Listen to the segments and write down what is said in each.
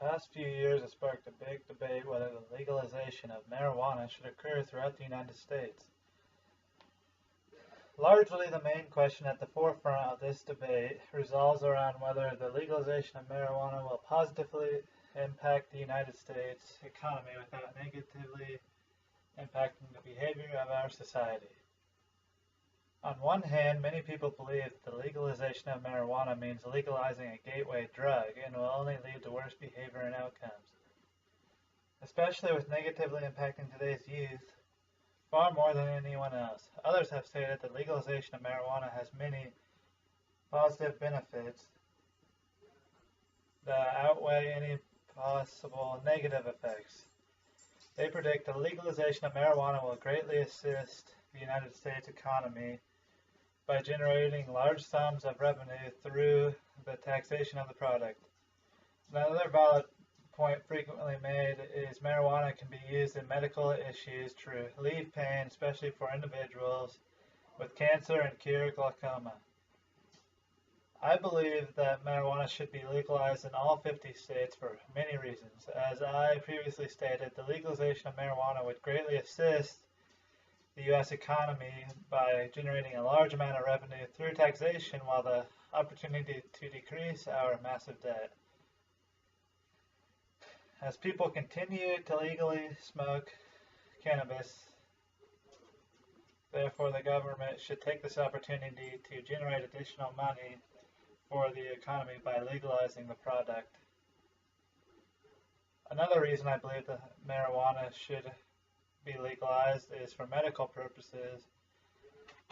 past few years has sparked a big debate whether the legalization of marijuana should occur throughout the United States. Largely, the main question at the forefront of this debate revolves around whether the legalization of marijuana will positively impact the United States economy without negatively impacting the behavior of our society. On one hand, many people believe that the legalization of marijuana means legalizing a gateway drug and will only lead to worse behavior and outcomes, especially with negatively impacting today's youth far more than anyone else. Others have stated that legalization of marijuana has many positive benefits that outweigh any possible negative effects. They predict the legalization of marijuana will greatly assist the United States economy by generating large sums of revenue through the taxation of the product. Another valid point frequently made is marijuana can be used in medical issues to relieve pain, especially for individuals with cancer and cure glaucoma. I believe that marijuana should be legalized in all 50 states for many reasons. As I previously stated, the legalization of marijuana would greatly assist the U.S. economy by generating a large amount of revenue through taxation, while the opportunity to decrease our massive debt. As people continue to legally smoke cannabis, therefore the government should take this opportunity to generate additional money for the economy by legalizing the product. Another reason I believe that marijuana should be legalized is for medical purposes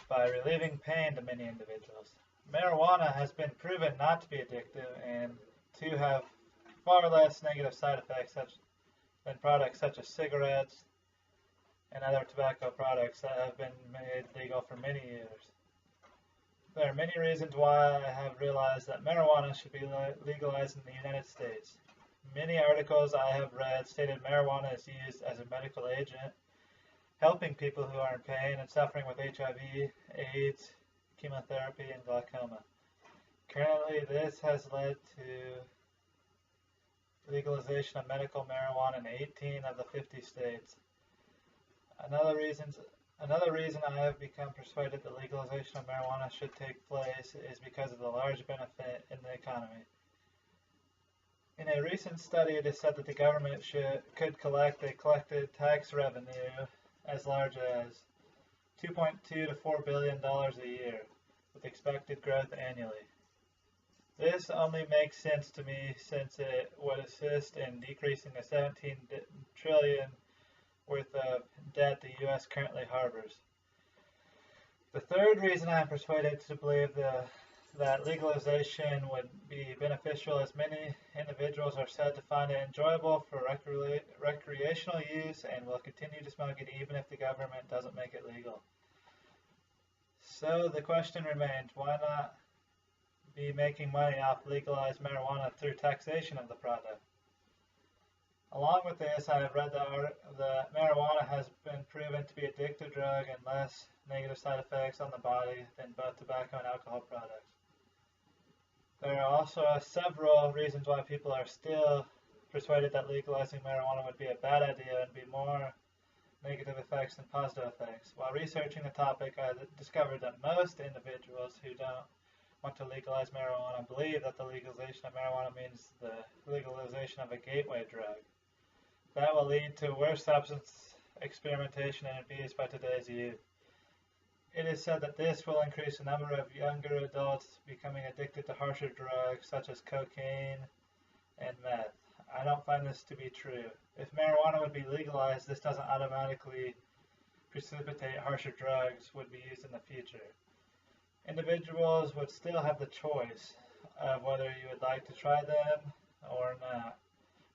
by relieving pain to many individuals. Marijuana has been proven not to be addictive and to have far less negative side effects than products such as cigarettes and other tobacco products that have been made legal for many years. There are many reasons why I have realized that marijuana should be legalized in the United States. Many articles I have read stated marijuana is used as a medical agent, helping people who are in pain and suffering with HIV, AIDS, chemotherapy, and glaucoma. Currently, this has led to legalization of medical marijuana in 18 of the 50 states. Another reason I have become persuaded that legalization of marijuana should take place is because of the large benefit in the economy. In a recent study, it is said that the government could collect a collected tax revenue as large as $2.2 to $4 billion a year, with expected growth annually. This only makes sense to me since it would assist in decreasing the $17 trillion worth of debt the U.S. currently harbors. The third reason I am persuaded to believe that legalization would be beneficial is many individuals are said to find it enjoyable for recreational use and will continue to smoke it even if the government doesn't make it legal. So the question remains, why not be making money off legalized marijuana through taxation of the product? Along with this, I have read that marijuana has been proven to be an addictive drug and less negative side effects on the body than both tobacco and alcohol products. There are also several reasons why people are still persuaded that legalizing marijuana would be a bad idea and be more negative effects than positive effects. While researching the topic, I discovered that most individuals who don't want to legalize marijuana believe that the legalization of marijuana means the legalization of a gateway drug. That will lead to worse substance experimentation and abuse by today's youth. It is said that this will increase the number of younger adults becoming addicted to harsher drugs such as cocaine and meth. I don't find this to be true. If marijuana would be legalized, this doesn't automatically precipitate harsher drugs would be used in the future. Individuals would still have the choice of whether you would like to try them or not.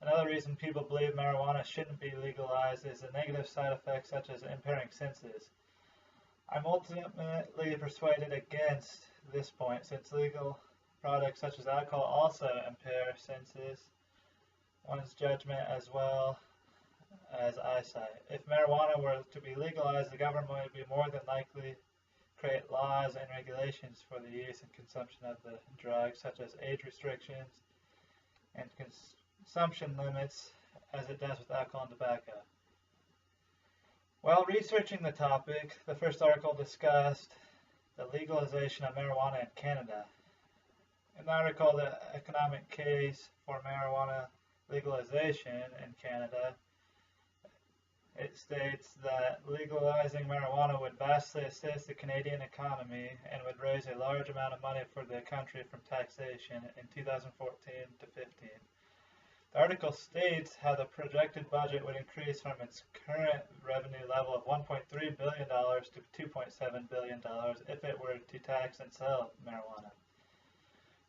Another reason people believe marijuana shouldn't be legalized is the negative side effects such as impairing senses. I'm ultimately persuaded against this point since legal products such as alcohol also impair senses, one's judgment as well as eyesight. If marijuana were to be legalized, the government would be more than likely create laws and regulations for the use and consumption of the drug, such as age restrictions and consumption limits as it does with alcohol and tobacco. While researching the topic, the first article discussed the legalization of marijuana in Canada. An article, The Economic Case for Marijuana Legalization in Canada, it states that legalizing marijuana would vastly assist the Canadian economy and would raise a large amount of money for the country from taxation in 2014 to 15. The article states how the projected budget would increase from its current revenue level of $1.3 billion to $2.7 billion if it were to tax and sell marijuana.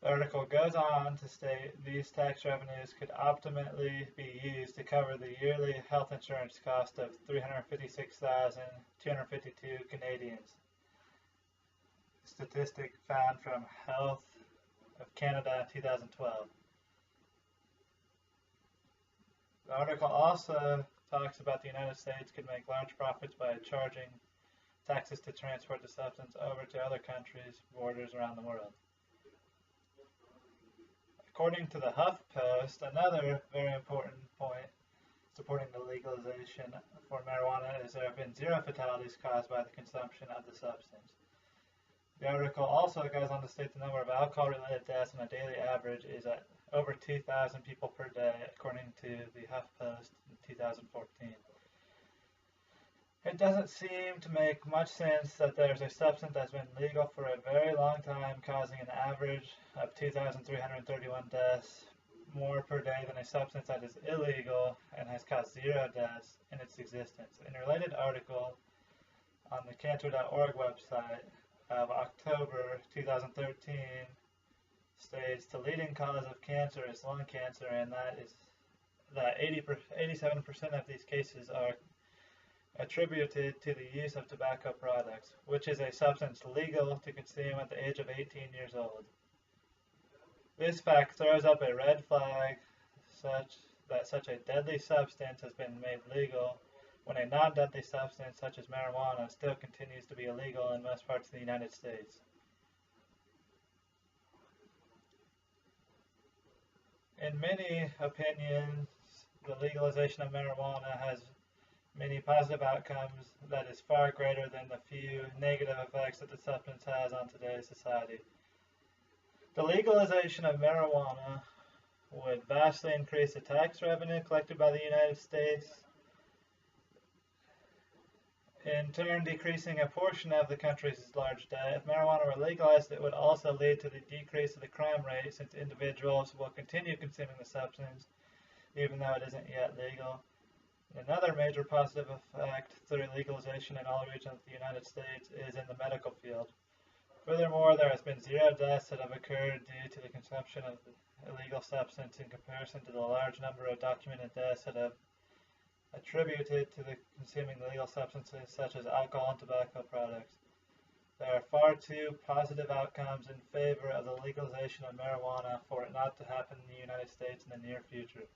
The article goes on to state these tax revenues could optimally be used to cover the yearly health insurance cost of 356,252 Canadians. Statistic found from Health of Canada in 2012. The article also talks about the United States could make large profits by charging taxes to transport the substance over to other countries' borders around the world. According to the HuffPost, another very important point supporting the legalization for marijuana is there have been 0 fatalities caused by the consumption of the substance. The article also goes on to state the number of alcohol-related deaths on a daily average is at over 2,000 people per day, according to the HuffPost in 2014. It doesn't seem to make much sense that there's a substance that's been legal for a very long time, causing an average of 2,331 deaths more per day than a substance that is illegal and has caused 0 deaths in its existence. In a related article on the cancer.org website of October 2013 states the leading cause of cancer is lung cancer, and that 87% of these cases are attributed to the use of tobacco products, which is a substance legal to consume at the age of 18 years old. This fact throws up a red flag that such a deadly substance has been made legal when a non-deadly substance such as marijuana still continues to be illegal in most parts of the United States. In many opinions, the legalization of marijuana has many positive outcomes that is far greater than the few negative effects that the substance has on today's society. The legalization of marijuana would vastly increase the tax revenue collected by the United States, in turn decreasing a portion of the country's large debt. If marijuana were legalized, it would also lead to the decrease of the crime rate, since individuals will continue consuming the substance even though it isn't yet legal. Another major positive effect through legalization in all regions of the United States is in the medical field. Furthermore, there has been 0 deaths that have occurred due to the consumption of the illegal substance in comparison to the large number of documented deaths that have attributed to the consuming illegal substances such as alcohol and tobacco products. There are far too positive outcomes in favor of the legalization of marijuana for it not to happen in the United States in the near future.